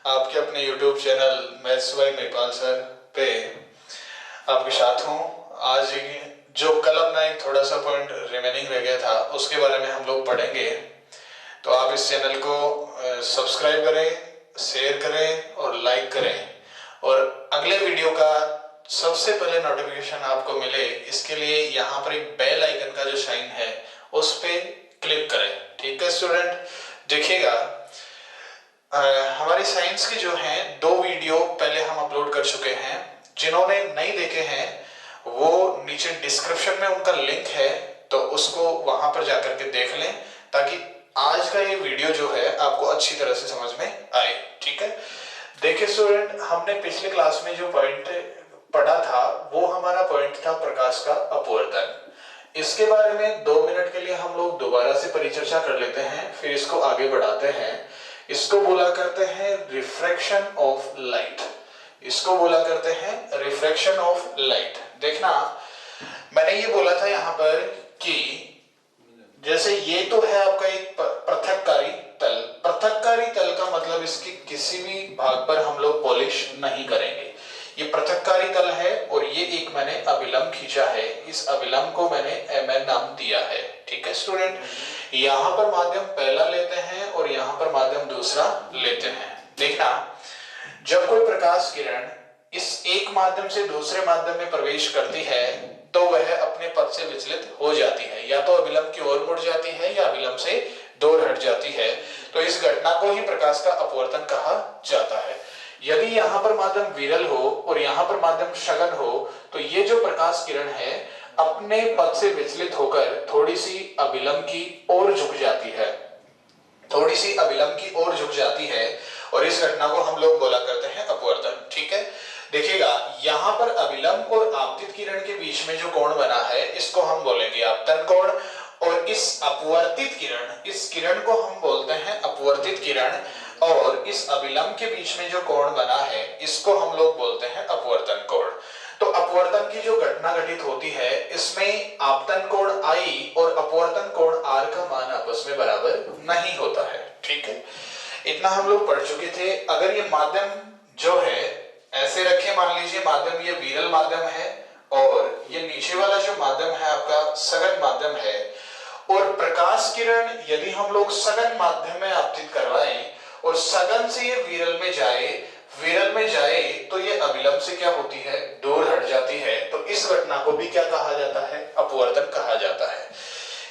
आपके अपने YouTube channel maths by Mahipal sir पे आपके साथ हूँ। आज जो कल अपना एक थोड़ा सा पॉइंट रिमेनिंग रह गया था उसके बारे में हम लोग पढ़ेंगे। तो आप इस चैनल को सब्सक्राइब करें, शेयर करें और लाइक करें, और अगले वीडियो का सबसे पहले नोटिफिकेशन आपको मिले इसके लिए यहाँ पर एक बेल आइकन का जो साइन है उस पे क्लिक करें। ठीक है स्टूडेंट, देखिएगा हमारी साइंस की जो है 2 वीडियो पहले हम अपलोड कर चुके हैं। जिन्होंने नहीं देखे हैं वो नीचे डिस्क्रिप्शन में उनका लिंक है, तो उसको वहां पर जाकर के देख लें ताकि आज का ये वीडियो जो है आपको अच्छी तरह से समझ में आए। ठीक है, देखिए स्टूडेंट, हमने पिछले क्लास में जो पॉइंट पढ़ा था वो हमारा पॉइंट था प्रकाश का अपवर्तन। इसके बारे में 2 मिनट के लिए हम लोग दोबारा से परिचर्चा कर लेते हैं, फिर इसको आगे बढ़ाते हैं। इसको बोला करते हैं रिफ्रैक्शन ऑफ लाइट। इसको बोला करते हैं रिफ्रैक्शन ऑफ लाइट। देखना, मैंने ये बोला था यहाँ पर कि जैसे ये तो है आपका एक पृथककारी तल। पृथककारी तल का मतलब इसके किसी भी भाग पर हम लोग पॉलिश नहीं करेंगे। ये पृथककारी तल है और ये एक मैंने अभिलंब खींचा है, इस अभिलंब को मैंने mn नाम दिया है। ठीक है स्टूडेंट, यहाँ पर माध्यम पहला लेते हैं और यहाँ पर माध्यम दूसरा लेते हैं। देखना, जब कोई प्रकाश किरण इस एक माध्यम से दूसरे माध्यम में प्रवेश करती है तो वह अपने पथ से विचलित हो जाती है, या तो अभिलंब की ओर मुड़ जाती है या अभिलंब से दूर हट जाती है। तो इस घटना को ही प्रकाश का अपवर्तन कहा जाता है। यदि यहाँ पर माध्यम विरल हो और यहाँ पर माध्यम सघन हो तो ये जो प्रकाश किरण है अपने पथ से विचलित होकर थोड़ी सी अभिलंब की ओर झुक जाती है, थोड़ी सी अभिलंब की ओर झुक जाती है, और इस घटना को हम लोग बोला करते हैं अपवर्तन। ठीक है, देखिएगा यहाँ पर अभिलंब और आपतित किरण के बीच में जो कोण बना है इसको हम बोलेंगे आपतन कोण, और इस अपवर्तित किरण, इस किरण को हम बोलते हैं अपवर्तित किरण, और इस अभिलंब के बीच में जो कोण बना है इसको हम लोग बोलते हैं अपवर्तन कोण। तो अपवर्तन की जो घटना घटित होती है इसमें आपतन कोण I और अपवर्तन कोण R का मान आपस में बराबर नहीं होता है। ठीक है, इतना हम लोग पढ़ चुके थे। अगर ये माध्यम जो है ऐसे रखे, मान लीजिए माध्यम ये विरल माध्यम है और ये नीचे वाला जो माध्यम है आपका सघन माध्यम है, और प्रकाश किरण यदि हम लोग सघन माध्यम में आपतित करवाएं और सघन से ये विरल में जाए तो ये अभिलंब से क्या होती है, दूर हट जाती है। तो इस घटना को भी क्या कहा जाता है, अपवर्तन कहा जाता है।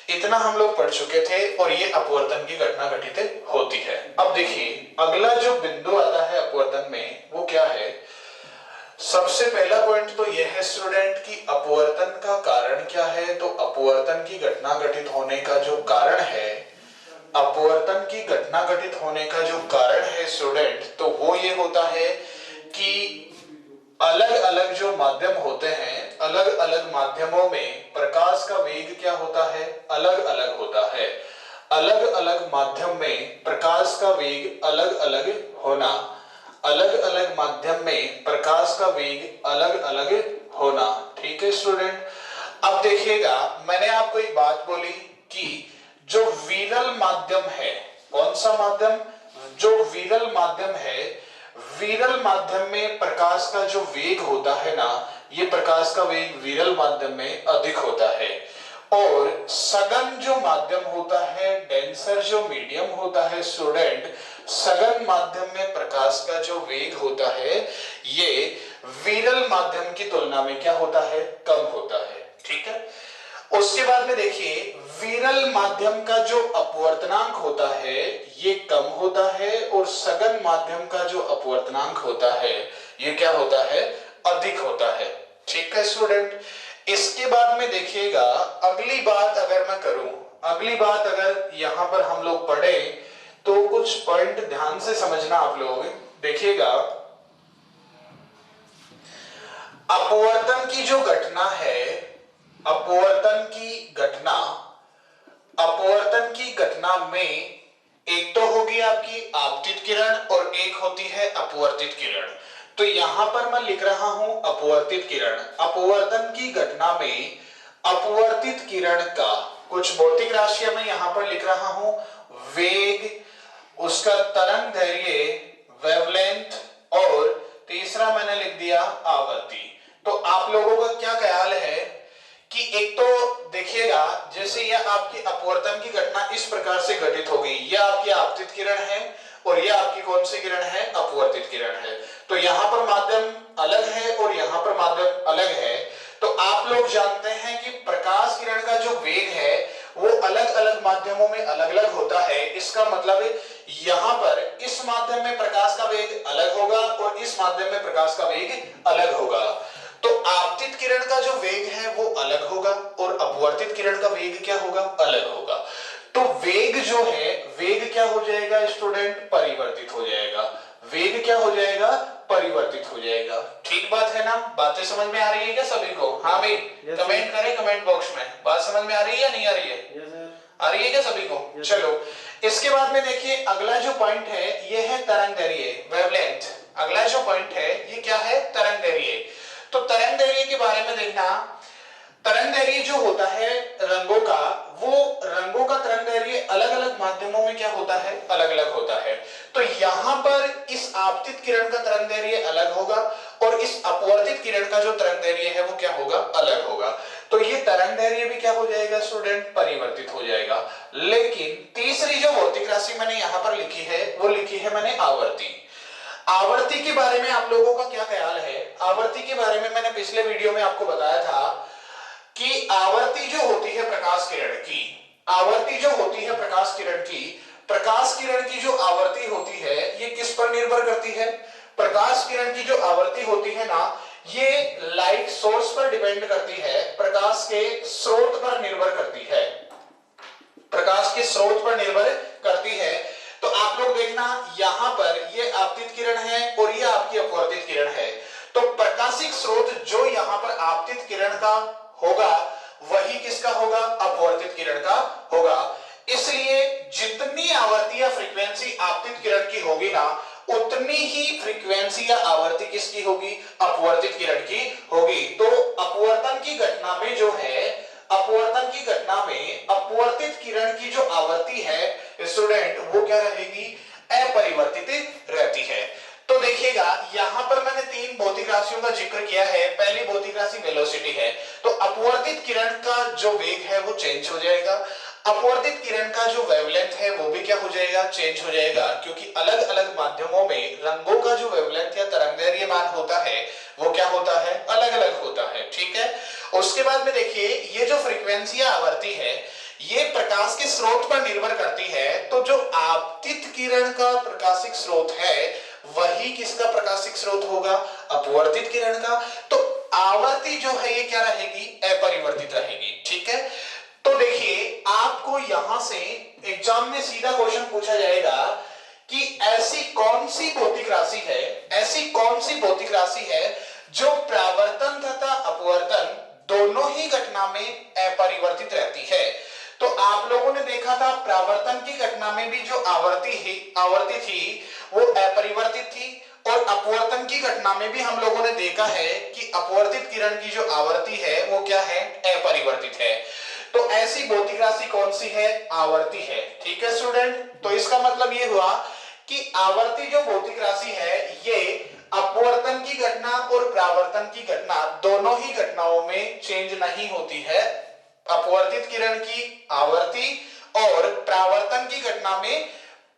इतना हम लोग पढ़ चुके थे और ये अपवर्तन की घटना घटित होती है। अब देखिए अगला जो बिंदु आता है अपवर्तन में वो क्या है। सबसे पहला पॉइंट तो यह है स्टूडेंट कि अपवर्तन का कारण क्या है। तो अपवर्तन की घटना घटित होने का जो कारण है, अपवर्तन की घटना घटित होने का जो कारण है स्टूडेंट, तो वो ये होता है कि अलग अलग जो माध्यम होते हैं, अलग अलग माध्यमों में प्रकाश का वेग क्या होता है, अलग अलग होता है। अलग अलग माध्यम में प्रकाश का वेग अलग अलग होना, अलग अलग माध्यम में प्रकाश का वेग अलग अलग होना। ठीक है स्टूडेंट, अब देखिएगा मैंने आपको एक बात बोली कि जो विरल माध्यम है, कौन सा माध्यम, जो विरल माध्यम है, विरल माध्यम में प्रकाश का जो वेग होता है ना, ये प्रकाश का वेग विरल माध्यम में अधिक होता है। और सघन जो माध्यम होता है, डेंसर जो मीडियम होता है स्टूडेंट, सघन माध्यम में प्रकाश का जो वेग होता है ये विरल माध्यम की तुलना में क्या होता है, कम होता है। ठीक है, उसके बाद में देखिए विरल माध्यम का जो अपवर्तनांक होता है ये कम होता है, और सघन माध्यम का जो अपवर्तनांक होता है ये क्या होता है, अधिक होता है। ठीक है स्टूडेंट, इसके बाद में देखिएगा अगली बात अगर मैं करूं, अगली बात अगर यहां पर हम लोग पढ़े तो कुछ पॉइंट ध्यान से समझना आप लोग। देखिएगा अपवर्तन की जो घटना है, अपवर्तन की घटना में एक तो होगी आपकी आपतित किरण और एक होती है अपवर्तित किरण। तो यहां पर मैं लिख रहा हूं अपवर्तित किरण। अपवर्तन की घटना में अपवर्तित किरण का कुछ भौतिक राशियां मैं यहां पर लिख रहा हूं, वेग, उसका तरंग दैर्घ्य, वेवलेंथ, आवर्ती। तो आप लोगों का क्या ख्याल है कि एक तो देखिएगा, जैसे यह आपकी अपवर्तन की घटना इस प्रकार से घटित होगी, यह आपकी आपतित किरण है और यह आपकी कौन सी किरण है, अपवर्तित किरण है। तो यहां पर माध्यम अलग है और यहां पर माध्यम अलग है। तो आप लोग जानते हैं कि प्रकाश किरण का जो वेग है वो अलग अलग माध्यमों में अलग अलग होता है। इसका मतलब यहां पर इस माध्यम में प्रकाश का वेग अलग होगा और इस माध्यम में प्रकाश का वेग अलग होगा। तो आपतित किरण का जो वेग है वो अलग होगा और अपवर्तित किरण का वेग क्या होगा, अलग होगा। तो वेग जो है, वेग क्या हो जाएगा स्टूडेंट, परिवर्तित हो जाएगा। वेग क्या हो जाएगा, परिवर्तित हो जाएगा। ठीक बात है ना, बातें समझ में आ रही है क्या सभी को? हाँ भाई, कमेंट करें कमेंट बॉक्स में, बात समझ में आ रही है या नहीं आ रही है? आ रही है क्या सभी को? चलो इसके बाद में देखिए, अगला जो पॉइंट है ये है तरंग दैर्ध्य, वेवलेंथ। अगला जो पॉइंट है ये क्या है, तरंग दैर्ध्य। तो तरंग दैर्ध्य के बारे में देखना, तरंग दैर्ध्य जो होता है रंगों का, वो रंगों का तरंग दैर्ध्य अलग अलग माध्यमों में क्या होता है, अलग अलग होता है। तो यहां पर इस आपतित किरण का तरंग दैर्ध्य अलग होगा और इस अपवर्तित किरण का जो तरंग दैर्ध्य है वो क्या होगा, अलग होगा। तो ये तरंग दैर्ध्य भी क्या हो जाएगा स्टूडेंट, परिवर्तित हो जाएगा। लेकिन तीसरी जो भौतिक राशि मैंने यहां पर लिखी है वो लिखी है मैंने आवर्ती। आवर्ती के बारे में आप लोगों का क्या ख्याल है? आवर्ती के बारे में मैंने पिछले वीडियो में आपको बताया था कि आवर्ती जो होती है प्रकाश किरण की, आवर्ती जो होती है प्रकाश किरण की, प्रकाश किरण की जो आवर्ती होती है ये किस पर निर्भर करती है? प्रकाश किरण की जो आवर्ती होती है ना, ये लाइट सोर्स पर डिपेंड करती है, प्रकाश के स्रोत पर निर्भर करती है, प्रकाश के स्रोत पर निर्भर करती है। तो आप लोग देखना, यहां पर ये आपतित किरण है और ये आपकी अपवर्तित किरण है। तो प्रकाशिक स्रोत जो यहां पर आपतित किरण का होगा वही किसका होगा, अपवर्तित किरण का होगा। इसलिए जितनी आवर्ती या फ्रीक्वेंसी आपतित किरण की होगी ना, उतनी ही फ्रीक्वेंसी या आवर्ती किसकी होगी, अपवर्तित किरण की होगी। तो अपवर्तन की घटना में जो है, अपवर्तन की घटना में अपवर्तित किरण की जो आवर्ती है स्टूडेंट वो क्या रहेगी, अपरिवर्तित रहती है। तो देखिएगा यहां पर मैंने तीन भौतिक राशियों का जिक्र किया है। पहली भौतिक राशि वेलोसिटी है। तो अपवर्तित किरण का जो वेग है वो चेंज हो जाएगा, अपवर्तित किरण का जो वेवलेंथ है वो भी क्या हो जाएगा, चेंज हो जाएगा, क्योंकि अलग अलग माध्यमों में रंगों का जो वेवलेंथ या तरंगदैर्घ्य मान होता है वो क्या होता है, अलग अलग होता है। ठीक है, उसके बाद में देखिए ये जो फ्रीक्वेंसी या आवर्ती है ये प्रकाश के स्रोत पर निर्भर करती है। तो जो आपतित किरण का प्रकाशिक स्रोत है वही किसका प्रकाशिक स्रोत होगा, अपवर्तित किरण का। तो आवर्ती जो है ये क्या रहेगी, अपरिवर्तित रहेगी। ठीक है, तो देखिए आपको यहां से एग्जाम में सीधा क्वेश्चन पूछा जाएगा कि ऐसी कौन सी भौतिक राशि है, ऐसी कौन सी भौतिक राशि है जो प्रावर्तन तथा अपवर्तन दोनों ही घटना में अपरिवर्तित रहती है। तो आप लोगों ने देखा था प्रावर्तन की घटना में भी जो आवर्ती थी वो अपरिवर्तित थी, और अपवर्तन की घटना में भी हम लोगों ने देखा है कि अपवर्तित किरण की जो आवर्ती है वो क्या है, अपरिवर्तित है। तो ऐसी भौतिक राशि कौन सी है, आवर्ती है। ठीक है स्टूडेंट, तो इसका मतलब ये हुआ कि आवर्ती जो भौतिक राशि है ये अपवर्तन की घटना और प्रावर्तन की घटना दोनों ही घटनाओं में चेंज नहीं होती है। अपवर्तित किरण की आवर्ती और प्रावर्तन की घटना में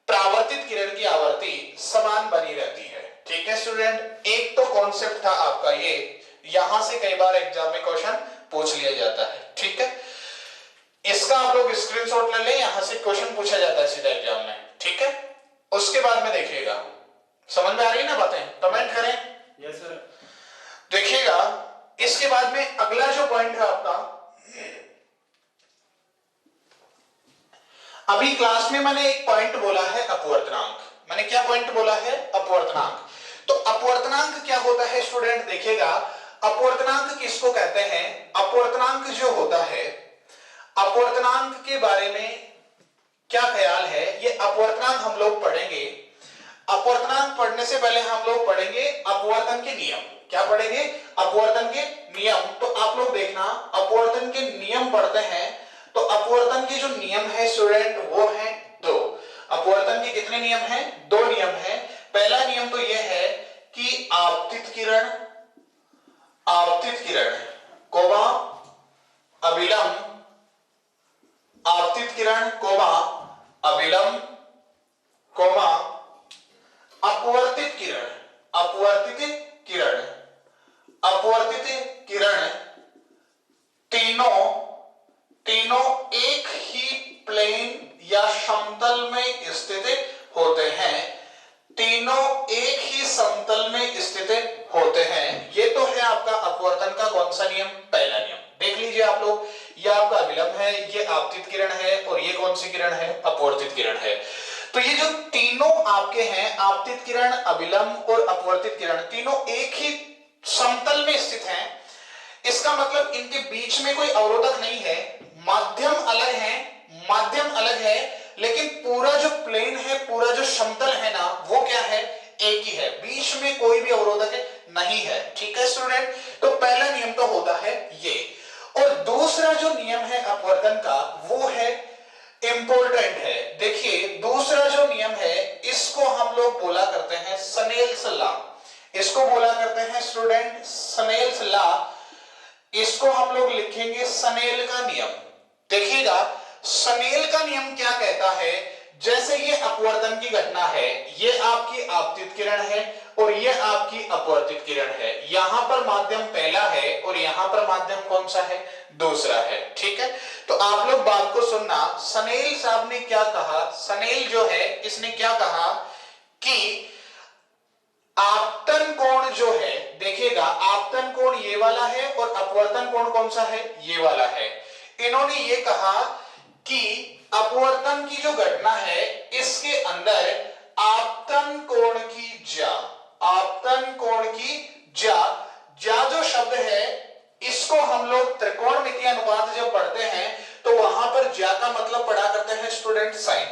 प्रावर्तित किरण की आवर्ती समान बनी रहती है। ठीक है स्टूडेंट, एक तो कॉन्सेप्ट था आपका ये, यहां से कई बार एग्जाम में क्वेश्चन पूछ लिया जाता है। ठीक है, इसका आप लोग स्क्रीनशॉट ले लें, यहां से क्वेश्चन पूछा जाता है सीधा एग्जाम में। ठीक है, उसके बाद में देखिएगा, समझ में आ रही है ना बातें, कमेंट करें। Yes sir. देखिएगा इसके बाद में अगला जो पॉइंट है आपका, अभी क्लास में मैंने एक पॉइंट बोला है अपवर्तनांक। मैंने क्या पॉइंट बोला है, अपवर्तनांक। तो अपवर्तनांक क्या होता है स्टूडेंट, देखिएगा अपवर्तनांक किसको कहते हैं। अपवर्तनांक जो होता है, अपवर्तनांक के बारे में क्या ख्याल है, ये अपवर्तनांक हम लोग पढ़ेंगे। अपवर्तनांक पढ़ने से पहले हम लोग पढ़ेंगे अपवर्तन के नियम। क्या पढ़ेंगे, अपवर्तन के नियम। तो आप लोग देखना, अपवर्तन के नियम पढ़ते हैं तो अपवर्तन के जो नियम है स्टूडेंट वो है दो। अपवर्तन के कितने नियम हैं, दो नियम हैं। पहला नियम तो यह है कि आपतित किरण अपवर्तित किरण, अपवर्तित किरण तीनों एक ही प्लेन या समतल में स्थित होते हैं, तीनों एक ही समतल में स्थित होते हैं। ये तो है आपका अपवर्तन का कौन सा नियम, पहला नियम। देख लीजिए आप लोग, ये आपका अभिलंब है, ये आपतित किरण है, और ये कौन सी किरण है, अपवर्तित किरण है। तो ये जो तीनों आपके हैं, आपतित किरण, अभिलंब और अपवर्तित किरण, तीनों एक ही समतल में स्थित हैं। इसका मतलब इनके बीच में कोई अवरोधक नहीं है, माध्यम अलग है, माध्यम अलग है, लेकिन पूरा जो प्लेन है, पूरा जो समतल है ना, वो क्या है, एक ही है, बीच में कोई भी अवरोधक नहीं है। ठीक है स्टूडेंट, तो पहला नियम तो होता है ये। और दूसरा जो नियम है अपवर्तन का, वो है इंपॉर्टेंट है। देखिए दूसरा जो नियम है, इसको हम लोग बोला करते हैं स्नेल्स लॉ, इसको बोला करते हैं स्टूडेंट स्नेल्स लॉ, इसको हम लोग लिखेंगे स्नेल का नियम। देखिएगा स्नेल का नियम क्या कहता है, जैसे ये अपवर्तन की घटना है, ये आपकी आपतित किरण है और ये आपकी अपवर्तित किरण है, यहां पर माध्यम पहला है और यहां पर माध्यम कौन सा है, दूसरा है। ठीक है, तो आप लोग बात को सुनना, स्नेल साहब ने क्या कहा, स्नेल जो है इसने क्या कहा कि आपतन कोण जो है, देखिएगा आपतन कोण ये वाला है और अपवर्तन कोण कौन सा है, ये वाला है। इन्होंने ये कहा कि अपवर्तन की जो घटना है, इसके अंदर आपतन कोण की जा, आपतन कोण की जा जो शब्द है, इसको हम लोग त्रिकोणमितीय अनुपात जब पढ़ते हैं तो वहां पर जा का मतलब पढ़ा करते हैं student sine,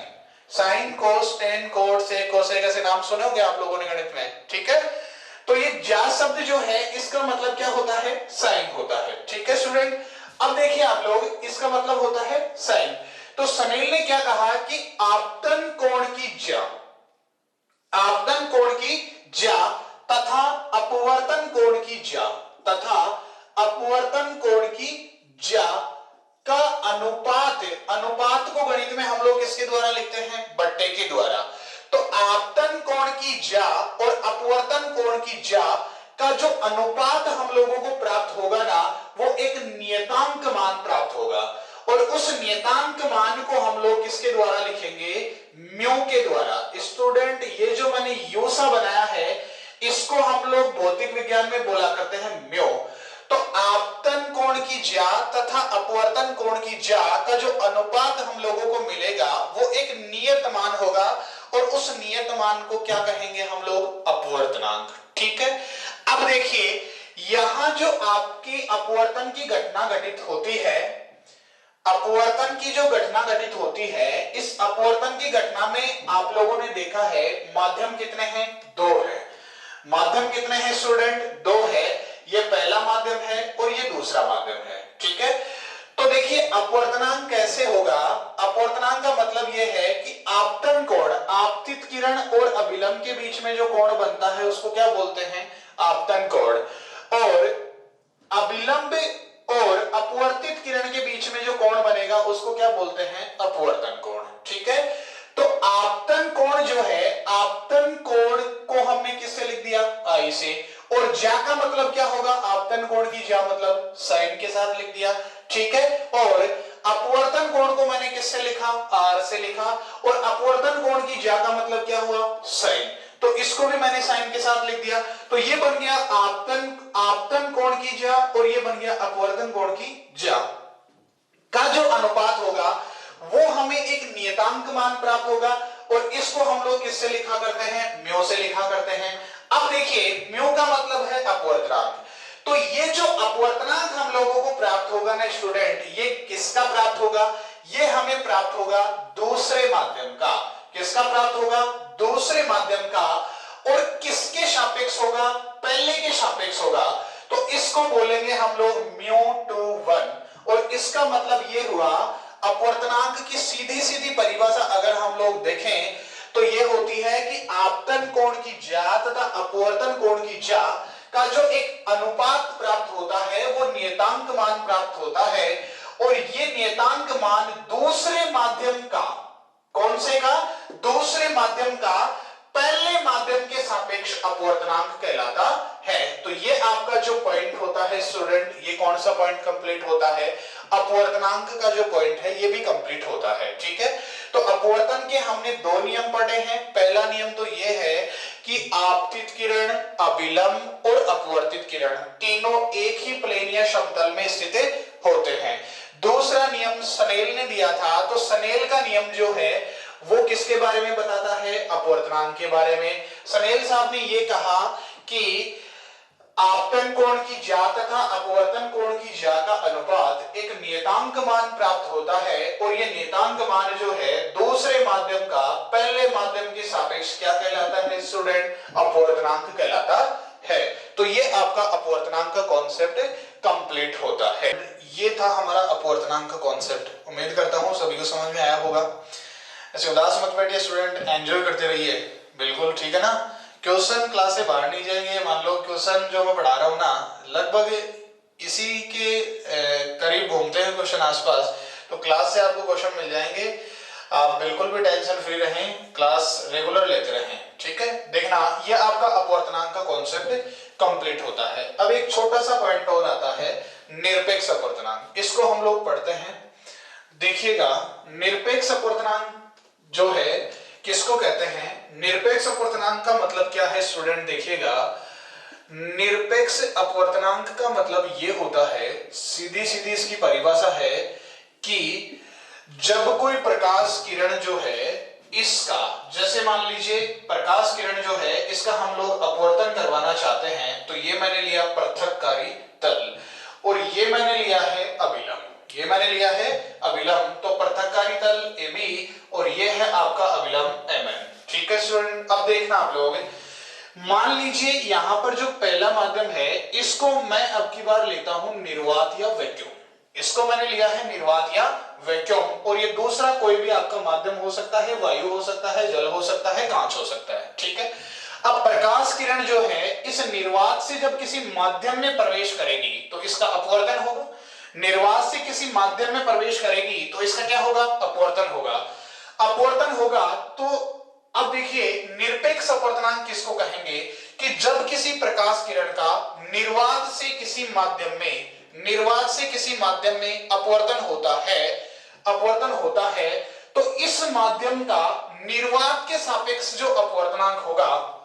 sine cos tan cot से कोसेक, ऐसे नाम सुने होंगे आप लोगों ने गणित में। ठीक है, तो ये जा शब्द जो है इसका मतलब क्या होता है, साइन होता है। ठीक है स्टूडेंट, अब देखिए आप लोग, इसका मतलब होता है साइन। तो स्नेल ने क्या कहा कि आपतन कोण की जा, आपतन कोण की जा तथा अपवर्तन कोण की जा, तथा अपवर्तन कोण की जा का अनुपात, अनुपात को गणित में हम लोग किसके द्वारा लिखते हैं, बट्टे के द्वारा। तो आपतन कोण की जा और अपवर्तन कोण की जा का जो अनुपात हम लोगों को प्राप्त होगा ना, वो एक नियतांक मान प्राप्त होगा, और उस नियतांक मान को हम लोग किसके द्वारा लिखेंगे, म्यू के द्वारा। स्टूडेंट ये जो मैंने यू सा बनाया है, इसको हम लोग भौतिक विज्ञान में बोला करते हैं म्यू। तो आपतन कोण की जा तथा अपवर्तन कोण की जा का जो अनुपात हम लोगों को मिलेगा, वो एक नियत मान होगा, और उस नियत मान को क्या कहेंगे हम लोग, अपवर्तनांक। ठीक है, अब देखिए यहां जो आपकी अपवर्तन की घटना घटित होती है, अपवर्तन की जो घटना घटित होती है, इस अपवर्तन की घटना में आप लोगों ने देखा है माध्यम कितने हैं, दो है। माध्यम कितने हैं स्टूडेंट, दो है, ये पहला माध्यम है और ये दूसरा माध्यम है। ठीक है, तो देखिए अपवर्तनांक कैसे होगा, अपवर्तनांक का मतलब यह है कि आपतन कोण, आपतित किरण और अभिलंब के बीच में जो कोण बनता है उसको क्या बोलते हैं, आपतन कोण, और अभिलंब और अपवर्तित किरण के बीच में जो कोण बनेगा उसको क्या बोलते हैं, अपवर्तन कोण। ठीक है, तो आपतन कोण जो है, आपतन कोण को हमने किससे लिख दिया, आई से, और जा का मतलब क्या होगा, आपतन कोण की जा मतलब साइन के साथ लिख दिया। ठीक है, और अपवर्तन कोण को मैंने किससे लिखा, आर से लिखा, और अपवर्तन कोण की जा का मतलब क्या हुआ, साइन, तो इसको भी मैंने साइन के साथ लिख दिया। तो ये बन गया आपतन कोण की जा, और ये बन गया अपवर्तन कोण की जा का जो अनुपात होगा वो हमें एक नियतांक मान प्राप्त होगा, और इसको हम लोग किससे लिखा करते हैं, म्यू से लिखा करते हैं। अब देखिए म्यू का मतलब है अपवर्तनांक, तो ये जो अपवर्तनांक हम लोगों को प्राप्त होगा ना स्टूडेंट, ये किसका प्राप्त होगा, ये हमें प्राप्त होगा दूसरे माध्यम का। किसका प्राप्त होगा, दूसरे माध्यम का, और किसके सापेक्ष होगा, पहले के सापेक्ष होगा। तो इसको बोलेंगे हम लोग μ/1, और इसका मतलब ये हुआ, अपवर्तनांक की सीधी सीधी परिभाषा अगर हम लोग देखें तो ये होती है कि आपतन कोण की जा तथा अपवर्तन कोण की जा का जो एक अनुपात प्राप्त होता है वो नियतांक मान प्राप्त होता है, और ये नियतांक मान दूसरे माध्यम का, कौन से का, दूसरे माध्यम का पहले माध्यम के सापेक्ष अपवर्तनांक कहलाता है। तो ये आपका जो पॉइंट होता है स्टूडेंट, ये कौन सा पॉइंट कंप्लीट होता है, अपवर्तनांक का जो पॉइंट है ये भी कंप्लीट होता है। ठीक है, तो अपवर्तन के हमने दो नियम पढ़े हैं। पहला नियम तो ये है कि आपतित किरण, अभिलंब और अपवर्तित किरण तीनों एक ही प्लेन या समतल में स्थित होते हैं। दूसरा नियम स्नेल ने दिया था, तो स्नेल का नियम जो है वो किसके बारे में बताता है, अपवर्तनांक के बारे में। स्नेल साहब ने ये कहा कि आपतन कोण की ज्या तथा अपवर्तन कोण की ज्या का अनुपात एक नियतांक मान प्राप्त होता है, और ये नियतांक मान जो है दूसरे माध्यम का पहले माध्यम के सापेक्ष क्या कहलाता है स्टूडेंट, अपवर्तनांक कहलाता है। तो ये आपका अपवर्तनांक का कॉन्सेप्ट कंप्लीट होता है। ये था हमारा अपवर्तनांक का कॉन्सेप्ट। उम्मीद करता हूं सभी को समझ में आया होगा। ऐसे उदास मत बैठिए स्टूडेंट, एंजॉय करते रहिए। बिल्कुल ठीक है ना। क्वेश्चन क्लास से बाहर नहीं जाएंगे। मान लो क्वेश्चन जो मैं पढ़ा रहा हूँ ना, लगभग इसी के करीब घूमते हैं क्वेश्चन आसपास, तो क्लास से आपको क्वेश्चन मिल जाएंगे। आप बिल्कुल भी टेंशन फ्री रहें, क्लास रेगुलर लेते रहें। ठीक है, देखना ये आपका अपवर्तनांक का कॉन्सेप्ट कंप्लीट होता है। अब एक छोटा सा पॉइंट और आता है, निरपेक्ष अपवर्तनांक। इसको हम लोग पढ़ते हैं। देखिएगा, निरपेक्ष अपवर्तनांक जो है किसको कहते हैं, निरपेक्ष अपवर्तनांक का मतलब क्या है स्टूडेंट, देखिएगा निरपेक्ष अपवर्तनांक का मतलब ये होता है, सीधी सीधी इसकी परिभाषा है कि जब कोई प्रकाश किरण जो है इसका, जैसे मान लीजिए प्रकाश किरण जो है इसका हम लोग अपवर्तन करवाना चाहते हैं, तो ये मैंने लिया पृथककारी तल और ये मैंने लिया है अभिलंब, ये मैंने लिया है अभिलंब। तो पृथककारी तल AB और ये है आपका अभिलंब MN। ठीक है स्टूडेंट, अब देखना आप लोग, मान लीजिए यहां पर जो पहला माध्यम है इसको मैं अब की बार लेता हूं निर्वात या वैक्यूम। इसको मैंने लिया है निर्वात या वैक्यूम, और ये दूसरा कोई भी आपका माध्यम हो सकता है, वायु हो सकता है, जल हो सकता है, कांच हो सकता है। ठीक है, अब प्रकाश किरण जो है इस निर्वात से जब किसी माध्यम में प्रवेश करेगी तो इसका अपवर्तन होगा, निर्वात से किसी माध्यम में प्रवेश करेगी तो इसका क्या होगा, अपवर्तन होगा। अपवर्तन होगा तो अब देखिए निरपेक्ष अपवर्तनांक किसको कहेंगे, कि जब किसी प्रकाश किरण का निर्वात से किसी माध्यम में, निर्वात से किसी माध्यम में अपवर्तन होता है, अपवर्तन होता है, तो इस माध्यम का निर्वात के सापेक्ष जो अपवर्तनांक होगा,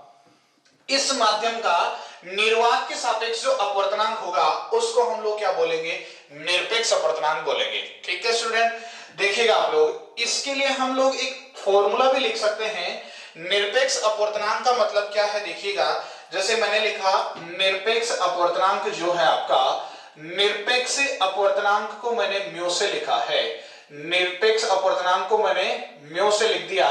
इस माध्यम का निर्वात के सापेक्ष जो अपवर्तनांक होगा उसको हम लोग क्या बोलेंगे, निरपेक्ष अपवर्तनांक बोलेंगे। ठीक है स्टूडेंट, देखिएगा आप लोग, इसके लिए हम लोग एक फॉर्मूला भी लिख सकते हैं। निरपेक्ष अपवर्तनांक का मतलब क्या है, देखिएगा जैसे मैंने लिखा निरपेक्ष अपवर्तनांक जो है आपका, निरपेक्ष अपवर्तनांक को मैंने म्यू से लिखा है, निरपेक्ष अपवर्तनांक को मैंने म्यू से लिख दिया।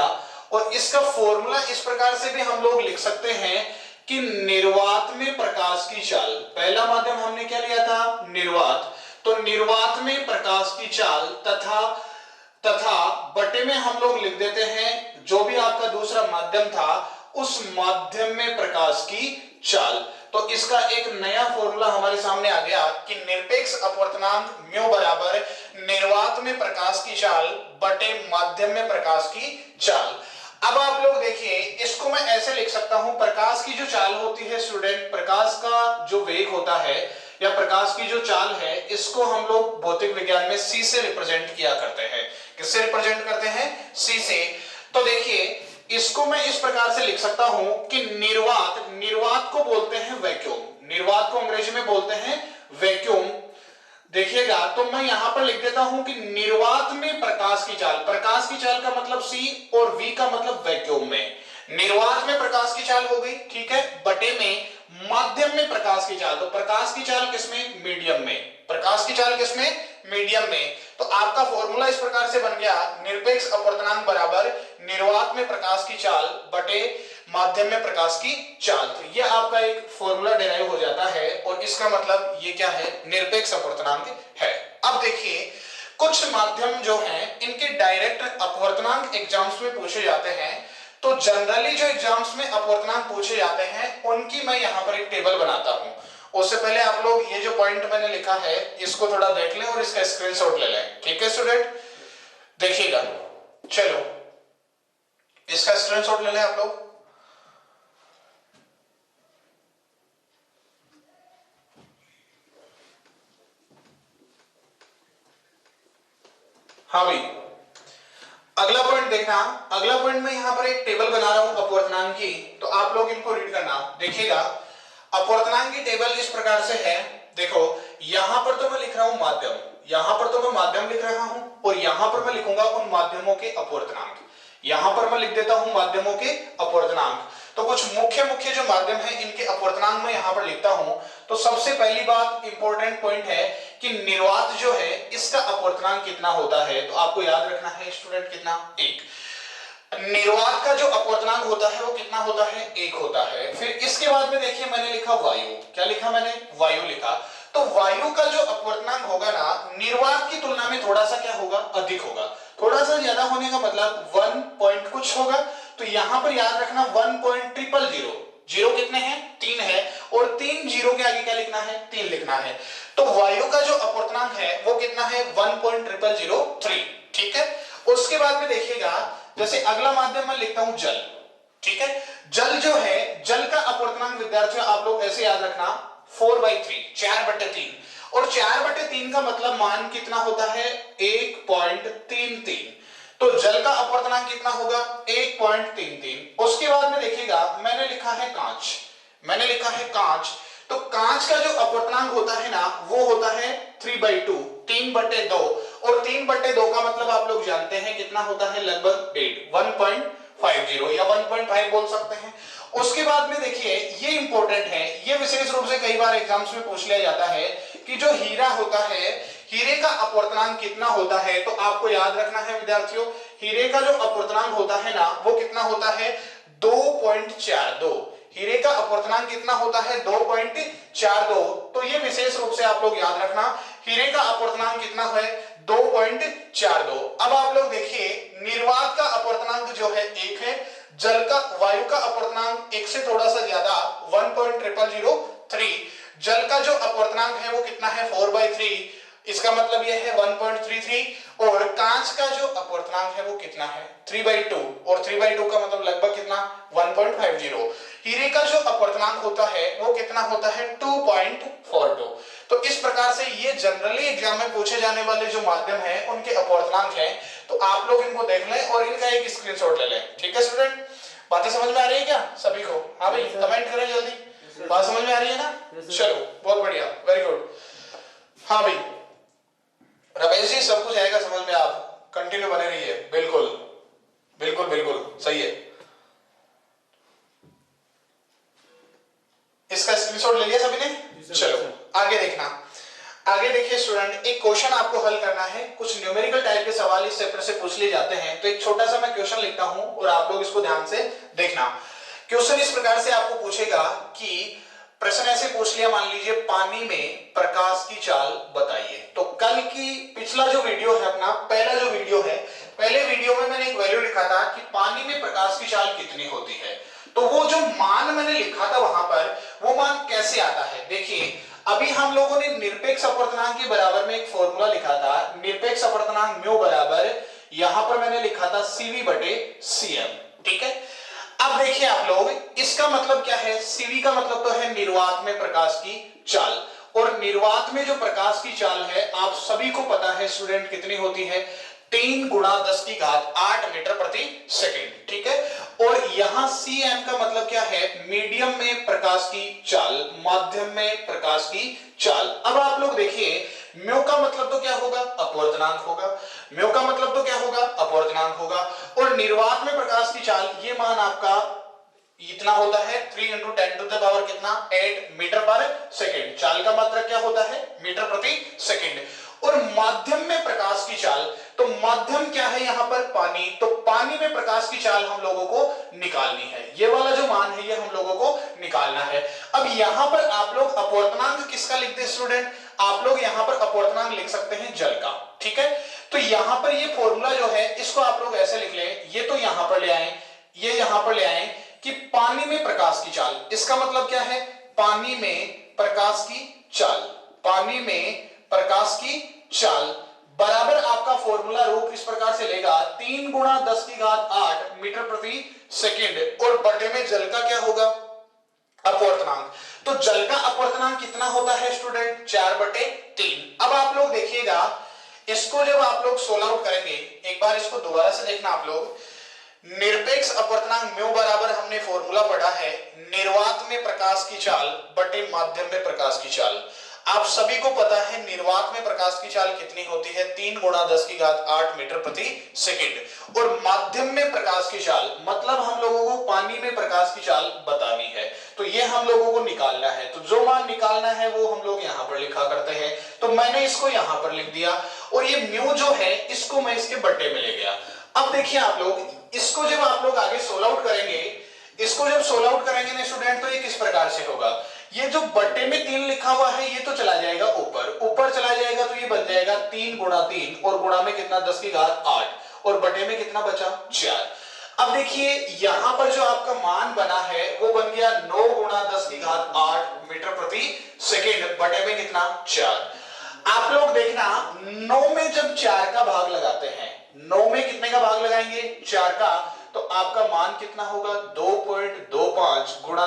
और इसका फॉर्मूला इस प्रकार से भी हम लोग लिख सकते हैं कि निर्वात में प्रकाश की चाल, पहला माध्यम हमने क्या लिया था, निर्वात, तो निर्वात में प्रकाश की चाल तथा बटे में हम लोग लिख देते हैं जो भी आपका दूसरा माध्यम था उस माध्यम में प्रकाश की चाल। तो इसका एक नया फॉर्मूला हमारे सामने आ गया कि निरपेक्ष अपवर्तनांक म्यू बराबर निर्वात में प्रकाश की चाल बटे माध्यम में प्रकाश की चाल। अब आप लोग देखिए, इसको मैं ऐसे लिख सकता हूं, प्रकाश की जो चाल होती है स्टूडेंट, प्रकाश का जो वेग होता है या प्रकाश की जो चाल है, इसको हम लोग भौतिक विज्ञान में C से रिप्रेजेंट किया करते हैं। किससे रिप्रेजेंट करते हैं, C से। तो देखिए इसको मैं इस प्रकार से लिख सकता हूं कि निर्वात, निर्वात को बोलते हैं वैक्यूम, निर्वात को अंग्रेजी में बोलते हैं वैक्यूम। देखिएगा तो मैं यहां पर लिख देता हूं कि निर्वात में प्रकाश की चाल, प्रकाश की चाल का मतलब C और V का मतलब वैक्यूम में, निर्वात में प्रकाश की चाल हो गई, ठीक है, बटे में माध्यम में प्रकाश की चाल, तो प्रकाश की चाल किसमें, मीडियम में, प्रकाश की चाल किसमें, मीडियम में। तो आपका फॉर्मूला इस प्रकार से बन गया, निरपेक्ष अपवर्तनांक बराबर निर्वात में प्रकाश की चाल बटे माध्यम में प्रकाश की चाल। तो ये आपका एक फॉर्मूला डिराइव हो जाता है और इसका मतलब ये क्या है, निरपेक्ष अपवर्तनांक है। अब देखिए कुछ माध्यम जो हैं इनके डायरेक्ट अपवर्तनांक एग्जाम्स में पूछे जाते हैं, तो जनरली जो एग्जाम्स में अपवर्तनांक पूछे जाते हैं उनकी मैं यहां पर एक टेबल बनाता हूं। उससे पहले आप लोग ये जो पॉइंट मैंने लिखा है इसको थोड़ा देख लें और इसका स्क्रीनशॉट ले लें। ठीक है स्टूडेंट, देखिएगा, चलो इसका स्क्रीनशॉट ले लें आप लोग। हाँ भाई, अगला पॉइंट देखना। अगला पॉइंट में यहां पर एक टेबल बना रहा हूं अपवर्तनांक की, तो आप लोग इनको रीड करना। देखिएगा अपवर्तनांक की टेबल इस प्रकार से है। देखो यहां पर तो मैं लिख रहा हूं माध्यम, यहां पर तो मैं माध्यम लिख रहा हूं, और यहां पर मैं लिखूंगा उन माध्यमों के अपवर्तनांक। यहां पर मैं लिख देता हूं माध्यमों के अपवर्तनांक। तो कुछ मुख्य मुख्य जो माध्यम है इनके अपवर्तनांक मैं यहां पर लिखता हूं। तो सबसे पहली बात इंपॉर्टेंट पॉइंट है कि निर्वात जो है इसका अपवर्तनांक कितना होता है, तो आपको याद रखना है स्टूडेंट कितना, 1। निर्वात का जो अपवर्तनांक होता है वो कितना होता है, 1 होता है। फिर इसके बाद में देखिए मैंने लिखा वायु, क्या लिखा मैंने, वायु लिखा। तो वायु का जो अपवर्तनांक होगा ना निर्वात की तुलना में थोड़ा सा क्या होगा, अधिक होगा। थोड़ा सा ज्यादा होने का मतलब 1 पॉइंट कुछ होगा। तो यहां पर याद रखना 1.000, जीरो कितने हैं, 3 है, और 3 जीरो के आगे क्या लिखना है, 3 लिखना है। तो वायु का जो अपवर्तनांक है वो कितना है, 1.003। ठीक है। उसके बाद में देखिएगा जैसे अगला माध्यम मैं लिखता हूं जल। ठीक है, जल जो है, जल का अपवर्तनांक विद्यार्थियों आप लोग ऐसे याद रखना 4/3, 4/3। और 4/3 का मतलब मान कितना होता है, 1.33। तो जल का अपवर्तनांक कितना होगा, 1.33। उसके बाद में देखिएगा मैंने लिखा है कांच, मैंने लिखा है कांच। तो कांच का जो अपवर्तनांक होता है ना वो होता है 3/2, 3/2। और 3/2 का मतलब आप लोग जानते हैं कितना होता है, लगभग 1.50 या 1.5 बोल सकते हैं। उसके बाद में देखिए ये इंपॉर्टेंट है, ये विशेष रूप से कई बार एग्जाम्स में पूछ लिया जाता है कि जो हीरा होता है, हीरे का अपवर्तनांक कितना होता है। तो आपको याद रखना है विद्यार्थियों, हीरे का जो अपवर्तनांक होता है ना वो कितना होता है, 2.42। हीरे का अपवर्तनांक कितना होता है, 2.42। तो ये विशेष रूप से आप लोग याद रखना, हीरे का अपवर्तनांक कितना है, 2.42। अब आप लोग देखिए निर्वात का अपवर्तनांक जो है 1 है, जल का, वायु का अपवर्तनांक 1 से थोड़ा सा ज्यादा 1.003। जल का जो अपवर्तनांक है वो कितना है, 4/3, इसका मतलब यह है 1.33। और कांच का जो अपवर्तनांक है वो कितना है, 3/2, और 3/2 का मतलब लगभग कितना, 1.50। हीरे का जो अपवर्तनांक होता है वो कितना होता है, 2.42। तो इस प्रकार से ये जनरली एग्जाम में पूछे जाने वाले जो माध्यम है उनके अपवर्तनांक है। तो आप लोग इनको देख लें और इनका एक स्क्रीनशॉट ले लें। ठीक है स्टूडेंट, बातें समझ में आ रही है क्या सभी को? हाँ भाई कमेंट करें जल्दी, बात समझ में आ रही है ना? चलो बहुत बढ़िया, वेरी गुड। हाँ भाई रमेश जी सब कुछ आएगा समझ में, आप कंटिन्यू बने रहिए। बिल्कुल बिल्कुल बिल्कुल सही है। इसका स्क्रीनशॉट ले लिया सभी ने? चलो आगे देखना। आगे देखिए स्टूडेंट, एक क्वेश्चन आपको हल करना है। कुछ न्यूमेरिकल टाइप के सवाल इस चैप्टर से पूछ लिए जाते हैं। तो एक छोटा सा मैं क्वेश्चन लिखता हूं और आप लोग इसको ध्यान से देखना। क्वेश्चन इस प्रकार से आपको पूछेगा कि प्रश्न ऐसे पूछ लिया, मान लीजिए पानी में प्रकाश की चाल बताइए। तो कल की पिछला जो वीडियो है अपना, पहला जो वीडियो है, पहले वीडियो में मैंने एक वैल्यू लिखा था कि पानी में प्रकाश की चाल कितनी होती है। तो वो जो मान मैंने लिखा था वहां पर, वो मान कैसे आता है, देखिए अभी हम लोगों ने निरपेक्ष अपवर्तनांक के बराबर में एक फॉर्मूला लिखा था। निरपेक्ष अपवर्तनांक म्यू बराबर, यहां पर मैंने लिखा था CV/Cm। ठीक है, अब देखिए आप लोग, इसका मतलब क्या है, सीवी का मतलब तो है निर्वात में प्रकाश की चाल, और निर्वात में जो प्रकाश की चाल है आप सभी को पता है स्टूडेंट कितनी होती है, 3 × 10⁸ मीटर प्रति सेकंड। ठीक है, और यहां Cm का मतलब क्या है, मीडियम में प्रकाश की चाल, माध्यम में प्रकाश की चाल। अब आप लोग देखिए म्यू का मतलब तो क्या होगा, अपवर्तनांक होगा। म्यू का मतलब तो क्या होगा, अपवर्तनांक होगा। और निर्वात में प्रकाश की चाल, ये मान आपका इतना होता है 3 × 10⁻⁸ कितना, 8 मीटर पर सेकंड। चाल का मात्रक क्या होता है, मीटर प्रति सेकंड। और माध्यम में प्रकाश की चाल, तो माध्यम क्या है यहां पर, पानी। तो पानी में प्रकाश की चाल हम लोगों को निकालनी है, ये वाला जो मान है ये हम लोगों को निकालना है। अब यहां पर आप लोग अपवर्तनांक किसका लिखते हैं स्टूडेंट, आप लोग यहां पर अपवर्तनांक लिख सकते हैं जल का। ठीक है, तो यहां पर ये फॉर्मूला जो है इसको आप लोग ऐसे लिख लें, ये तो यहां पर ले आए, ये यहां पर ले आए कि पानी में प्रकाश की चाल, इसका मतलब क्या है, पानी में प्रकाश की चाल, पानी में प्रकाश की चाल बराबर आपका फॉर्मूला रूप इस प्रकार से लेगा, 3 × 10⁸ मीटर प्रति सेकंड, और बटे में जल का क्या होगा, अपवर्तनांक। तो जल का अपवर्तनांक कितना होता है स्टूडेंट, 4/3। अब आप लोग देखिएगा इसको जब आप लोग सोल्व आउट करेंगे, एक बार इसको दोबारा से देखना आप लोग। निरपेक्ष अपवर्तनांक म्यू बराबर हमने फॉर्मूला पढ़ा है निर्वात में प्रकाश की चाल बटे माध्यम में प्रकाश की चाल। आप सभी को पता है निर्वात में प्रकाश की चाल कितनी होती है, 3 × 10⁸ मीटर प्रति सेकंड। और माध्यम में प्रकाश की चाल मतलब हम लोगों को पानी में प्रकाश की चाल बतानी है, तो ये हम लोगों को निकालना है। तो जो मान निकालना है वो हम लोग यहाँ पर लिखा करते हैं, तो मैंने इसको यहाँ पर लिख दिया और ये म्यू जो है इसको मैं इसके बट्टे में ले गया। अब देखिए आप लोग, इसको जब आप लोग आगे सोल्व आउट करेंगे, इसको जब सोल्व आउट करेंगे ना स्टूडेंट, तो ये किस प्रकार से होगा, ये जो बट्टे में 3 लिखा हुआ है ये तो चला जाएगा ऊपर चला जाएगा, तो ये बन जाएगा 3 × 3 और गुणा में कितना 10⁸ और बटे में कितना बचा 4। अब देखिए यहां पर जो आपका मान बना है वो बन गया 9 × 10⁸ मीटर प्रति सेकंड बटे में कितना 4। आप लोग देखना 9 में जब 4 का भाग लगाते हैं, 9 में कितने का भाग लगाएंगे 4 का, तो आपका मान कितना होगा 2.25 ×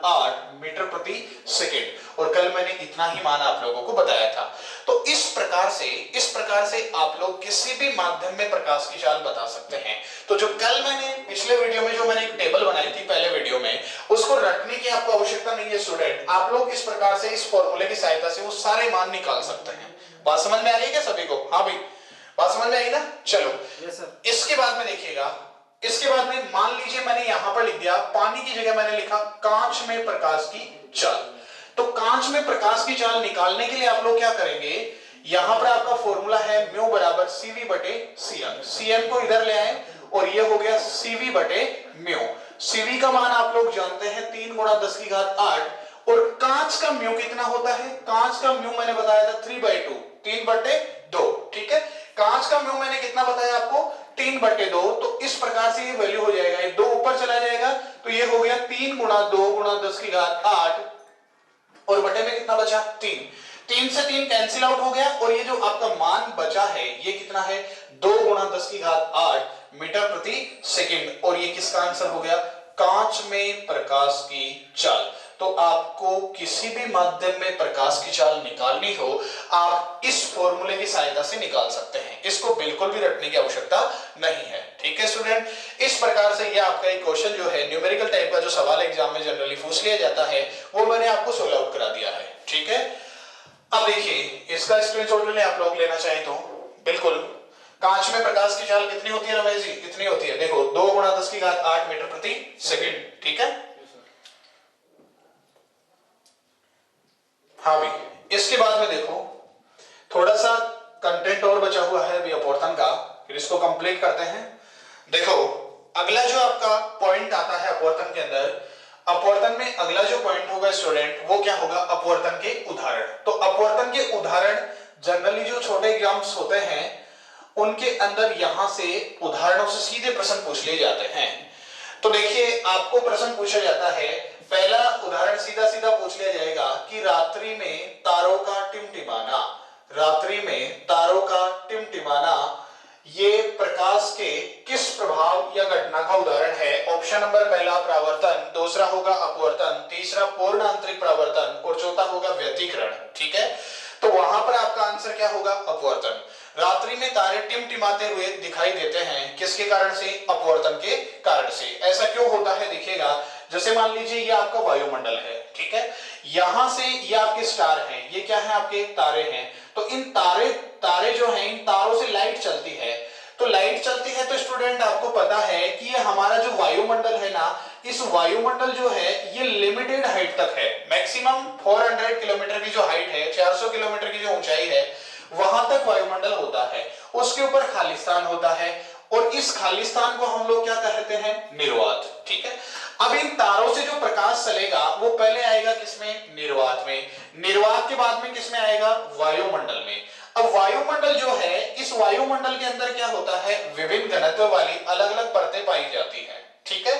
10⁸ मीटर प्रति सेकंड। और कल मैंने इतना ही मान आप लोगों को बताया था। तो इस प्रकार से आप लोग किसी भी माध्यम में प्रकाश की चाल बता सकते हैं। तो जो कल मैंने पिछले वीडियो में जो मैंने एक टेबल बनाई थी पहले वीडियो में, उसको रटने की आपको आवश्यकता नहीं है स्टूडेंट। आप लोग इस प्रकार से इस फॉर्मूले की सहायता से वो सारे मान निकाल सकते हैं। बात समझ में आ रही है क्या सभी को? हाँ भाई, बात समझ में आई ना? चलो इसके बाद में देखिएगा, इसके बाद में मान लीजिए मैंने यहां पर लिख दिया, पानी की जगह मैंने लिखा कांच में प्रकाश की चाल। तो कांच में प्रकाश की चाल निकालने के लिए आप लोग क्या करेंगे, यहां पर आपका फॉर्मूला है म्यू बराबर CV बटे CM। CM को इधर ले आए और ये हो गया CV बटे म्यू। CV का मान आप लोग जानते हैं 3 × 10⁸ और कांच का म्यू कितना होता है, कांच का म्यू मैंने बताया था 3/2, 3/2। ठीक है, कांच का म्यू मैंने कितना बताया आपको 3/2। तो इस प्रकार से ये वैल्यू हो जाएगा, ये 2 ऊपर चला जाएगा तो ये हो गया 3 × 2 × 10⁸ और बटे में कितना बचा 3। 3 से 3 कैंसिल आउट हो गया और ये जो आपका मान बचा है ये कितना है 2 × 10⁸ मीटर प्रति सेकंड। और ये किसका आंसर हो गया, कांच में प्रकाश की चाल। तो आपको किसी भी माध्यम में प्रकाश की चाल निकालनी हो, आप इस फॉर्मूले की सहायता से निकाल सकते हैं। इसको बिल्कुल भी रटने की आवश्यकता नहीं है। ठीक है स्टूडेंट, इस प्रकार से ये आपका एक क्वेश्चन जो है न्यूमेरिकल टाइप का जो सवाल एग्जाम में जनरली पूछ लिया जाता है वो मैंने आपको सोल्व आउट करा दिया है। ठीक है, अब देखिए इसका स्क्रीनशॉट ले आप लोग लेना चाहें तो बिल्कुल। कांच में प्रकाश की चाल कितनी होती है रमेश जी, कितनी होती है, देखो 2 × 10⁸ मीटर प्रति सेकंड। ठीक है, हाँ भी। इसके बाद में देखो थोड़ा सा कंटेंट और बचा हुआ है अभी अपवर्तन का, फिर इसको कंप्लीट करते हैं। देखो अगला जो आपका पॉइंट आता है अपवर्तन के अंदर, अपवर्तन में अगला जो पॉइंट होगा स्टूडेंट वो क्या होगा, अपवर्तन के उदाहरण। तो अपवर्तन के उदाहरण जनरली जो छोटे एग्जाम्स होते हैं उनके अंदर यहां से उदाहरणों से सीधे प्रश्न पूछ लिए जाते हैं। तो देखिए आपको प्रश्न पूछा जाता है, पहला उदाहरण सीधा सीधा पूछ लिया जाएगा कि रात्रि में तारों का टिमटिमाना, रात्रि में तारों का टिमटिमाना ये प्रकाश के किस प्रभाव या घटना का उदाहरण है। ऑप्शन नंबर पहला परावर्तन, दूसरा होगा अपवर्तन, तीसरा पूर्ण आंतरिक परावर्तन और चौथा होगा व्यतिकरण। ठीक है, तो वहां पर आपका आंसर क्या होगा, अपवर्तन। रात्रि में तारे टिमटिमाते हुए दिखाई देते हैं, किसके कारण से, अपवर्तन के कारण से। ऐसा क्यों होता है देखिएगा, जैसे मान लीजिए ये आपका वायुमंडल है, ठीक है, यहां से ये आपके स्टार हैं, ये क्या है आपके तारे हैं। तो इन तारे जो हैं, इन तारों से लाइट चलती है। तो लाइट चलती है तो स्टूडेंट आपको पता है कि ये हमारा जो वायुमंडल है ना, इस वायुमंडल जो है ये लिमिटेड हाइट तक है, मैक्सिमम 400 किलोमीटर की जो हाइट है, 400 किलोमीटर की जो ऊंचाई है वहां तक वायुमंडल होता है। उसके ऊपर खालिस्तान होता है और इस खालिस्तान को हम लोग क्या कहते हैं, निर्वात। ठीक है, अब इन तारों से जो प्रकाश चलेगा वो पहले आएगा किसमें, निर्वात में, निर्वात के बाद में किसमें आएगा, वायुमंडल में। अब वायुमंडल जो है, इस वायुमंडल के अंदर क्या होता है, विभिन्न घनत्व वाली अलग अलग परतें पाई जाती है। ठीक है,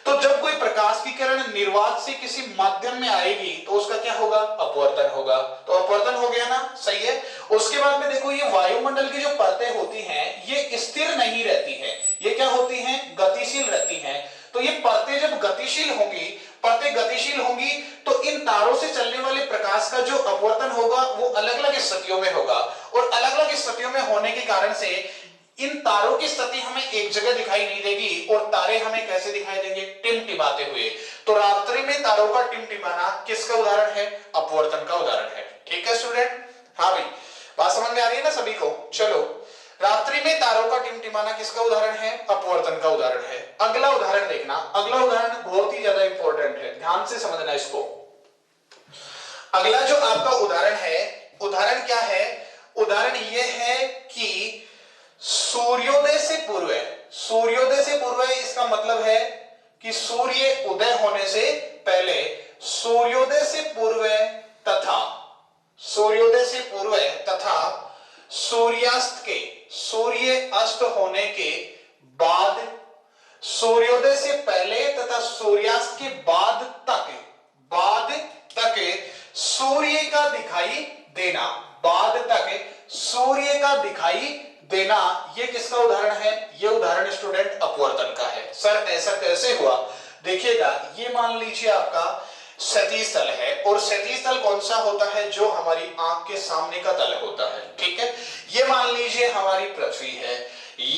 तो जब कोई प्रकाश की किरण निर्वात से किसी माध्यम में आएगी तो उसका क्या होगा, अपवर्तन होगा। तो अपवर्तन हो गया ना, सही है। उसके बाद में देखो ये वायुमंडल की जो परतें होती हैं ये स्थिर नहीं रहती हैं, ये क्या होती हैं, गतिशील रहती हैं। तो ये परतें जब गतिशील होंगी, परतें गतिशील होंगी तो इन तारों से चलने वाले प्रकाश का जो अपवर्तन होगा वो अलग अलग स्थितियों में होगा और अलग अलग स्थितियों में होने के कारण से इन तारों की स्थिति हमें एक जगह दिखाई नहीं देगी और तारे हमें कैसे दिखाई देंगे, टिमटिमाते हुए। तो रात्रि में तारों का टिमटिमाना किसका उदाहरण है, अपवर्तन का उदाहरण है। ठीक है स्टूडेंट, हाँ भाई बात समझ में आ रही है ना सभी को। चलो, रात्रि में तारों का टिमटिमाना किसका उदाहरण है, अपवर्तन का उदाहरण है। अगला उदाहरण देखना, अगला उदाहरण बहुत ही ज्यादा इंपॉर्टेंट है, ध्यान से समझना इसको। अगला जो आपका उदाहरण है, उदाहरण क्या है, उदाहरण यह है कि सूर्योदय से पूर्व, सूर्योदय से पूर्व इसका मतलब है कि सूर्य उदय होने से पहले, सूर्योदय से पूर्व तथा सूर्योदय से पूर्व तथा सूर्यास्त के, सूर्य अस्त होने के बाद, सूर्योदय से पहले तथा सूर्यास्त के बाद तक सूर्य का दिखाई देना, बाद तक सूर्य का दिखाई देना, ये किसका उदाहरण है, ये उदाहरण स्टूडेंट अपवर्तन का है। सर ऐसा कैसे हुआ, देखिएगा, ये मान लीजिए आपका क्षैतिज तल है, और क्षैतिज तल कौन सा होता है, जो हमारी आंख के सामने का तल होता है। ठीक है, ये मान लीजिए हमारी पृथ्वी है,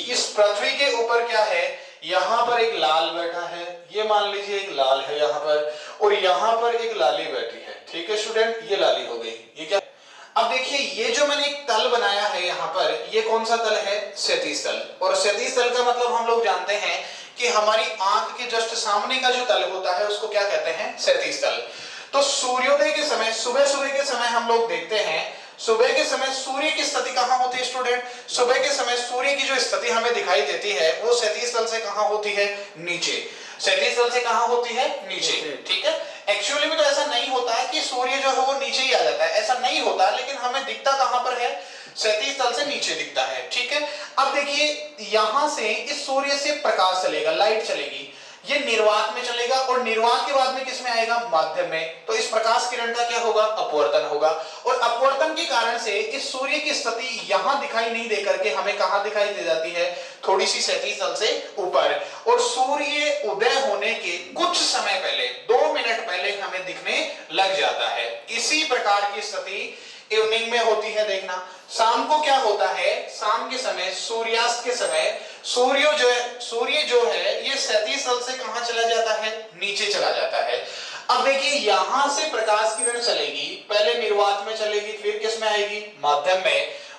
इस पृथ्वी के ऊपर क्या है, यहां पर एक लाल बैठा है, ये मान लीजिए एक लाल है यहां पर, और यहां पर एक लाली बैठी है। ठीक है स्टूडेंट, ये लाली हो गई, ये क्या। अब देखिए, ये जो मैंने एक तल बनाया है यहां पर, ये कौन सा तल है, क्षैतिज तल। और क्षैतिज तल का मतलब हम लोग जानते हैं कि हमारी आंख के जस्ट सामने का जो तल होता है उसको क्या कहते हैं, क्षैतिज तल। तो सूर्योदय के समय, सुबह सुबह के समय हम लोग देखते हैं, सुबह के समय सूर्य की स्थिति कहां होती है स्टूडेंट, सुबह के समय सूर्य की जो स्थिति हमें दिखाई देती है वो क्षैतिज तल से कहां होती है, नीचे। क्षैतिज तल से कहां होती है, नीचे। ठीक है, एक्चुअली में तो ऐसा नहीं होता है कि सूर्य जो है वो नीचे ही आ जाता है, ऐसा नहीं होता, लेकिन हमें दिखता कहां पर है, क्षैतिज तल से नीचे दिखता है। ठीक है, अब देखिए यहां से इस सूर्य से प्रकाश चलेगा, लाइट चलेगी, ये निर्वात में चलेगा, और निर्वात के बाद में किसमें आएगा, माध्यम में। तो इस प्रकाश किरण का क्या होगा, अपवर्तन होगा, और अपवर्तन के कारण से इस सूर्य की स्थिति यहां दिखाई नहीं देकर के हमें कहां दिखाई दे जाती है, थोड़ी सी क्षैतिज तल से ऊपर, और सूर्य उदय होने के कुछ समय पहले, 2 मिनट पहले हमें दिखने लग जाता है। इसी प्रकार की स्थिति इवनिंग में होती है। देखना, शाम को क्या होता है, शाम के समय, सूर्यास्त के समय सूर्य जो है ये क्षैतिज तल से कहां चला जाता है, नीचे चला जाता है। अब देखिए यहां से प्रकाश किरण चलेगी, पहले निर्वात में चलेगी, फिर किस में आएगी,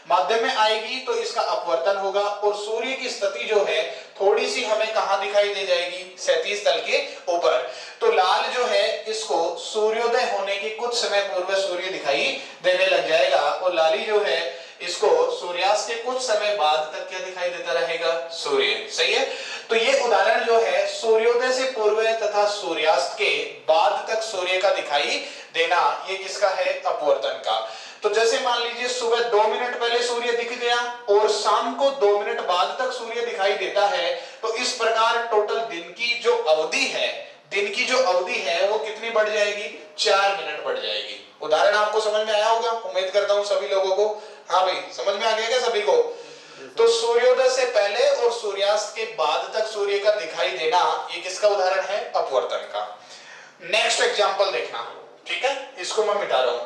माध्यम में आएगी, तो इसका अपवर्तन होगा, और सूर्य की स्थिति जो है थोड़ी सी हमें कहां दिखाई दे जाएगी, क्षैतिज तल के ऊपर। तो लाल जो है इसको सूर्योदय होने के कुछ समय पूर्व सूर्य दिखाई देने लग जाएगा, और लाली जो है इसको सूर्यास्त के कुछ समय बाद तक क्या दिखाई देता रहेगा, सूर्य। सही है, तो ये उदाहरण जो है सूर्योदय से पूर्व तथा सूर्यास्त के बाद तक सूर्य का दिखाई देना, ये किसका है, अपवर्तन का। तो जैसे मान लीजिए सुबह 2 मिनट पहले सूर्य दिख गया और शाम को 2 मिनट बाद तक सूर्य दिखाई देता है, तो इस प्रकार टोटल दिन की जो अवधि है वो कितनी बढ़ जाएगी, 4 मिनट बढ़ जाएगी। उदाहरण आपको समझ में आया होगा, उम्मीद करता हूं सभी लोगों को। हाँ भाई, समझ में आ गया क्या सभी को। तो सूर्योदय से पहले और सूर्यास्त के बाद तक सूर्य का दिखाई देना, ये किसका उदाहरण है, अपवर्तन का। नेक्स्ट एग्जांपल देखना, ठीक है, इसको मैं मिटा रहा हूं।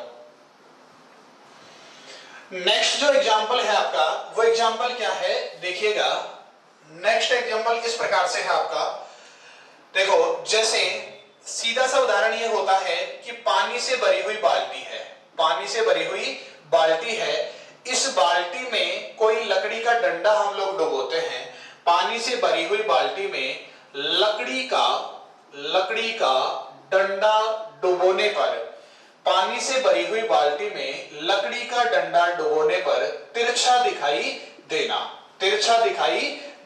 नेक्स्ट जो एग्जांपल है आपका, वो एग्जांपल क्या है, देखिएगा। नेक्स्ट एग्जांपल इस प्रकार से है आपका, देखो, जैसे सीधा सा उदाहरण ये होता है कि पानी से भरी हुई बाल्टी है, पानी से भरी हुई बाल्टी है, इस बाल्टी में कोई लकड़ी का डंडा हम लोग डुबोते हैं। पानी से भरी हुई बाल्टी में लकड़ी का डंडा डुबोने पर, पानी से भरी हुई बाल्टी में लकड़ी का डंडा डुबोने पर तिरछा दिखाई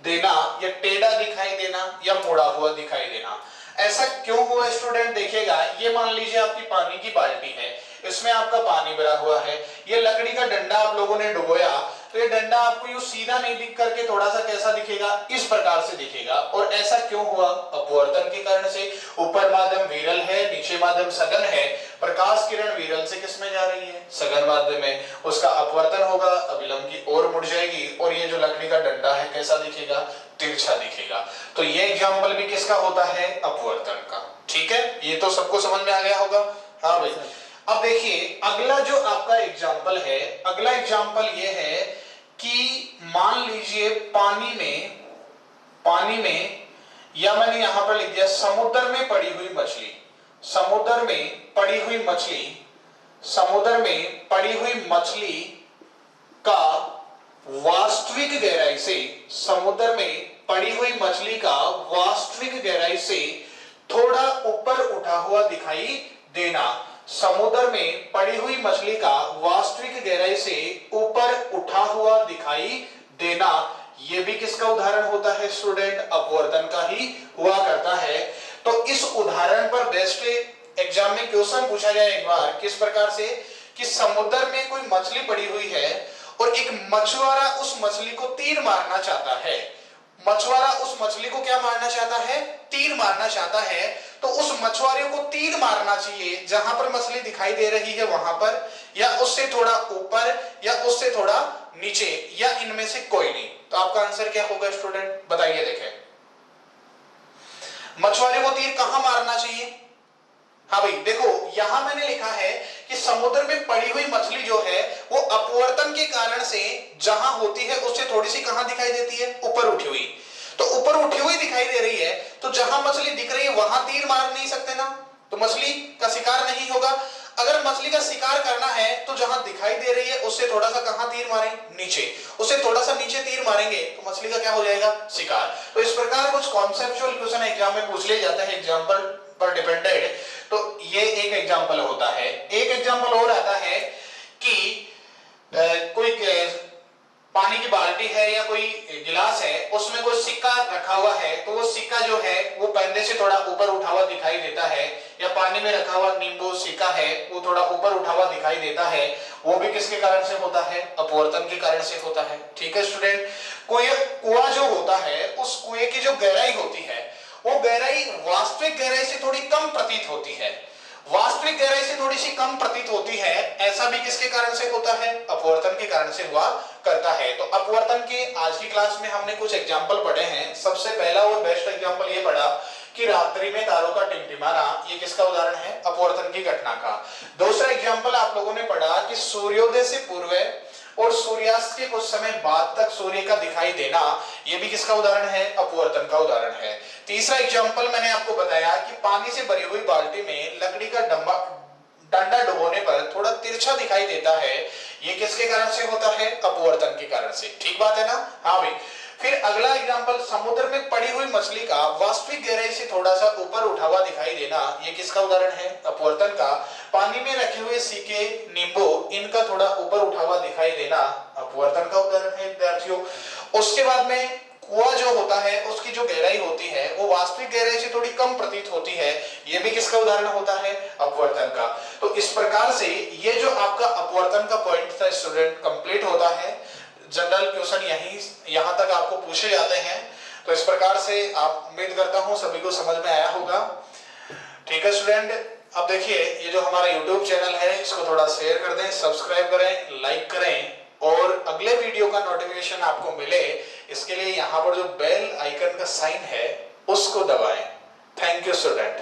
देना या टेढ़ा दिखाई देना या मुड़ा हुआ दिखाई देना। ऐसा क्यों हुआ स्टूडेंट, देखिएगा, ये मान लीजिए आपकी पानी की बाल्टी है, इसमें आपका पानी भरा हुआ है, ये लकड़ी का डंडा आप लोगों ने डुबोया, तो ये डंडा आपको यूं सीधा नहीं दिख करके थोड़ा सा कैसा दिखेगा, इस प्रकार से दिखेगा। और ऐसा क्यों हुआ, अपवर्तन के कारण से। ऊपर माध्यम विरल है, नीचे माध्यम सघन है, प्रकाश किरण विरल से किस में जा रही है, सघन माध्यम में, उसका अपवर्तन होगा, अभिलंब की ओर मुड़ जाएगी, और ये जो लकड़ी का डंडा है कैसा दिखेगा, तिरछा दिखेगा। तो ये एग्जाम्पल भी किसका होता है, अपवर्तन का। ठीक है, ये तो सबको समझ में आ गया होगा। हाँ भाई, अब देखिए अगला जो आपका एग्जाम्पल है, अगला एग्जाम्पल ये है कि मान लीजिए पानी में या मैंने यहां पर लिख दिया समुद्र में पड़ी हुई मछली, समुद्र में पड़ी हुई मछली, समुद्र में पड़ी हुई मछली का वास्तविक गहराई से, समुद्र में पड़ी हुई मछली का वास्तविक गहराई से थोड़ा ऊपर उठा हुआ दिखाई देना। समुद्र में पड़ी हुई मछली का वास्तविक गहराई से ऊपर उठा हुआ दिखाई देना, यह भी किसका उदाहरण होता है स्टूडेंट? अपवर्तन का ही हुआ करता है। तो इस उदाहरण पर बेस्ट एग्जाम में क्वेश्चन पूछा जाए एक बार किस प्रकार से कि समुद्र में कोई मछली पड़ी हुई है और एक मछुआरा उस मछली को तीर मारना चाहता है। मछुआरा उस मछली को क्या मारना चाहता है? तीर मारना चाहता है। तो उस मछुआरे को तीर मारना चाहिए जहां पर मछली दिखाई दे रही है वहां पर, या उससे थोड़ा ऊपर, या उससे थोड़ा नीचे, या इनमें से कोई नहीं। तो आपका आंसर क्या होगा स्टूडेंट? बताइए। देखें मछुआरे को तीर कहां मारना चाहिए? हाँ भाई देखो यहां मैंने लिखा है कि समुद्र में पड़ी हुई मछली जो है वो अपवर्तन के कारण से जहां होती है उससे थोड़ी सी कहां दिखाई देती है? ऊपर उठी हुई। तो ऊपर उठी हुई दिखाई दे रही है तो जहां मछली दिख रही है वहां तीर मार नहीं सकते ना, तो मछली का शिकार नहीं होगा। अगर मछली का शिकार करना है तो जहां दिखाई दे रही है उससे थोड़ा सा कहां तीर मारें? नीचे। उससे थोड़ा सा नीचे तीर मारेंगे तो मछली का क्या हो जाएगा? शिकार। तो इस प्रकार कुछ कॉन्सेप्चुअल क्वेश्चन एग्जाम में पूछ लिए जाते हैं एग्जाम्पल पर डिपेंडेड। तो ये एक एग्जाम्पल होता है। एक एग्जाम्पल और आता है कि कोई पानी की बाल्टी है या कोई गिलास है उसमें कोई सिक्का रखा हुआ है, तो वो सिक्का जो है वो पन्ने से थोड़ा ऊपर उठा हुआ दिखाई देता है, या पानी में रखा हुआ नींबू सिक्का है वो थोड़ा ऊपर उठा हुआ दिखाई देता है। वो भी किसके कारण से होता है? अपवर्तन के कारण से होता है। ठीक है स्टूडेंट। कुआं जो होता है उस कुएं की जो गहराई होती है वो गहराई वास्तविक गहराई से थोड़ी कम प्रतीत होती है, वास्तविक गहराई से थोड़ी सी कम प्रतीत होती है। ऐसा भी किसके कारण से होता है? अपवर्तन के कारण से हुआ करता है। तो अपवर्तन के आज की क्लास में हमने कुछ एग्जाम्पल पढ़े हैं। सबसे पहला और बेस्ट एग्जाम्पल ये पढ़ा कि रात्रि में तारों का टिमटिमाना, ये किसका उदाहरण है? अपवर्तन की घटना का। दूसरा एग्जाम्पल आप लोगों ने पढ़ा कि सूर्योदय से पूर्व और सूर्यास्त के कुछ समय बाद तक सूर्य का दिखाई देना, यह भी किसका उदाहरण है? अपवर्तन का उदाहरण है। तीसरा एग्जाम्पल मैंने आपको बताया कि पानी से भरी हुई बाल्टी में लकड़ी का डंडा डुबोने पर थोड़ा तिरछा दिखाई देता है, ये किसके कारण से होता है? अपवर्तन के कारण से। ठीक बात है ना? हाँ भाई। फिर अगला एग्जाम्पल, समुद्र में पड़ी हुई मछली का वास्तविक गहराई से थोड़ा सा ऊपर उठा हुआ दिखाई देना, ये किसका उदाहरण है? अपवर्तन का। पानी में रखे हुए सिक्के, नींबू, इनका थोड़ा ऊपर उठा हुआ दिखाई देना अपवर्तन का उदाहरण है विद्यार्थियों। उसके बाद में कुआं जो होता है उसकी जो गहराई होती है वो वास्तविक गहराई से थोड़ी कम प्रतीत होती है, यह भी किसका उदाहरण होता है? अपवर्तन का। तो इस प्रकार से ये जो आपका अपवर्तन का पॉइंट था स्टूडेंट कंप्लीट होता है। जनरल क्वेश्चन यहां तक आपको पूछे जाते हैं। तो इस प्रकार से आप, उम्मीद करता हूं सभी को समझ में आया होगा। ठीक है स्टूडेंट। अब देखिए ये जो हमारा YouTube चैनल है इसको थोड़ा शेयर कर दें, सब्सक्राइब करें, लाइक करें, और अगले वीडियो का नोटिफिकेशन आपको मिले इसके लिए यहाँ पर जो बेल आइकन का साइन है उसको दबाएं। Thank you student.